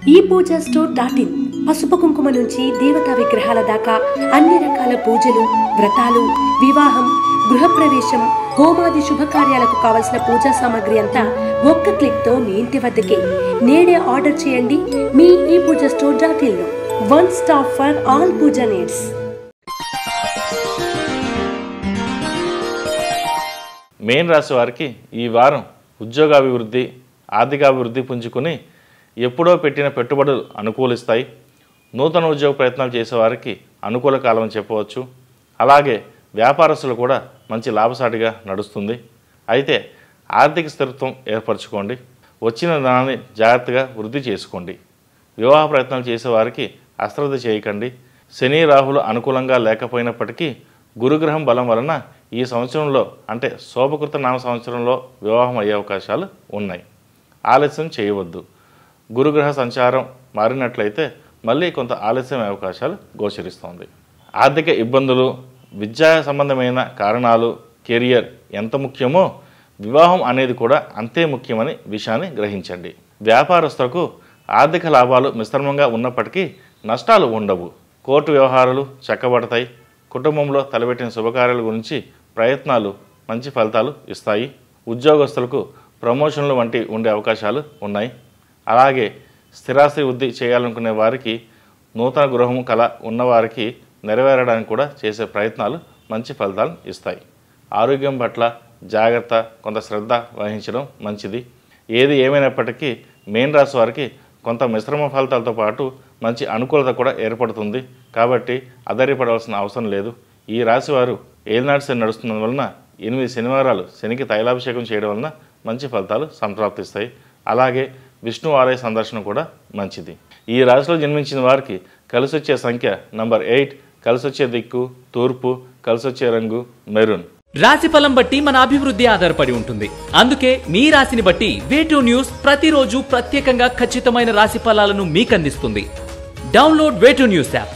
ePoojaStore.in పసుపు కుంకుమ నుంచి దేవతా విగ్రహాల దాకా అన్ని రకాల పూజలు, వ్రతాలు, వివాహం, గృహప్రవేశం, హోమాది శుభకార్యాలకు కావలసిన పూజా సామాగ్రి అంతా ఒక్క క్లిక్ తో మీ ఇంటి వద్దకే. నేడే ఆర్డర్ చేయండి మీ ePoojaStore.in లో. One stop for all puja needs. మేన్ రాశి వారికి ఈ వారం ఉద్యోగాభివృద్ధి, ఆర్థికాభివృద్ధి పుంజుకుని ఎప్పుడో పెట్టిన పెట్టుబడులు అనుకూలిస్తాయి. నూతన ఉద్యోగ ప్రయత్నాలు చేసేవారికి అనుకూల కాలం అని చెప్పవచ్చు. అలాగే వ్యాపారస్తులు కూడా మంచి లాభసాటిగా నడుస్తుంది. అయితే ఆర్థిక స్థిరత్వం ఏర్పరచుకోండి. వచ్చిన ధనాన్ని జాగ్రత్తగా వృద్ధి చేసుకోండి. వివాహ ప్రయత్నాలు చేసేవారికి అశ్రద్ధ చేయకండి. శని రాహులు అనుకూలంగా లేకపోయినప్పటికీ గురుగ్రహం బలం వలన ఈ సంవత్సరంలో అంటే శోభకృత నామ సంవత్సరంలో వివాహం అయ్యే అవకాశాలు ఉన్నాయి. ఆలస్యం చేయవద్దు. గురుగ్రహ సంచారం మారినట్లయితే మళ్ళీ కొంత ఆలస్యం అవకాశాలు గోచరిస్తోంది. ఆర్థిక ఇబ్బందులు, విద్యా సంబంధమైన కారణాలు, కెరియర్ ఎంత ముఖ్యమో వివాహం అనేది కూడా అంతే ముఖ్యమని విషయాన్ని గ్రహించండి. వ్యాపారస్తులకు ఆర్థిక లాభాలు మిశ్రమంగా ఉన్నప్పటికీ నష్టాలు ఉండవు. కోర్టు వ్యవహారాలు చక్కబడతాయి. కుటుంబంలో తలపెట్టిన శుభకార్యాల గురించి ప్రయత్నాలు మంచి ఫలితాలు ఇస్తాయి. ఉద్యోగస్తులకు ప్రమోషన్లు వంటి ఉండే అవకాశాలు ఉన్నాయి. అలాగే స్థిరాస్తి వృద్ధి చేయాలనుకునే వారికి, నూతన గృహం కళ ఉన్నవారికి నెరవేరడానికి కూడా చేసే ప్రయత్నాలు మంచి ఫలితాలు ఇస్తాయి. ఆరోగ్యం పట్ల జాగ్రత్త, కొంత శ్రద్ధ వహించడం మంచిది. ఏది ఏమైనప్పటికీ మేన్ రాశి వారికి కొంత మిశ్రమ ఫలితాలతో పాటు మంచి అనుకూలత కూడా ఏర్పడుతుంది. కాబట్టి అధైర్యపడవలసిన అవసరం లేదు. ఈ రాశి వారు ఏలినాటి శని నడుస్తున్నందు వలన 8 శనివారాలు శనికి తైలాభిషేకం చేయడం వలన మంచి ఫలితాలు సంప్రాప్తిస్తాయి. అలాగే విష్ణు ఆలయ సందర్శన కూడా మంచిది. ఈ రాశిలో జన్మించిన వారికి కలిసొచ్చే సంఖ్య నంబర్ 8, కలిసొచ్చే దిక్కు తూర్పు, కలిసొచ్చే రంగు మెరూన్. రాశి ఫలం బట్టి మన అభివృద్ధి ఆధారపడి ఉంటుంది. అందుకే మీ రాశిని బట్టి వే2 న్యూస్ ప్రతిరోజు ప్రత్యేకంగా ఖచ్చితమైన రాశి ఫలాలను మీకు అందిస్తుంది. Download Way2News app.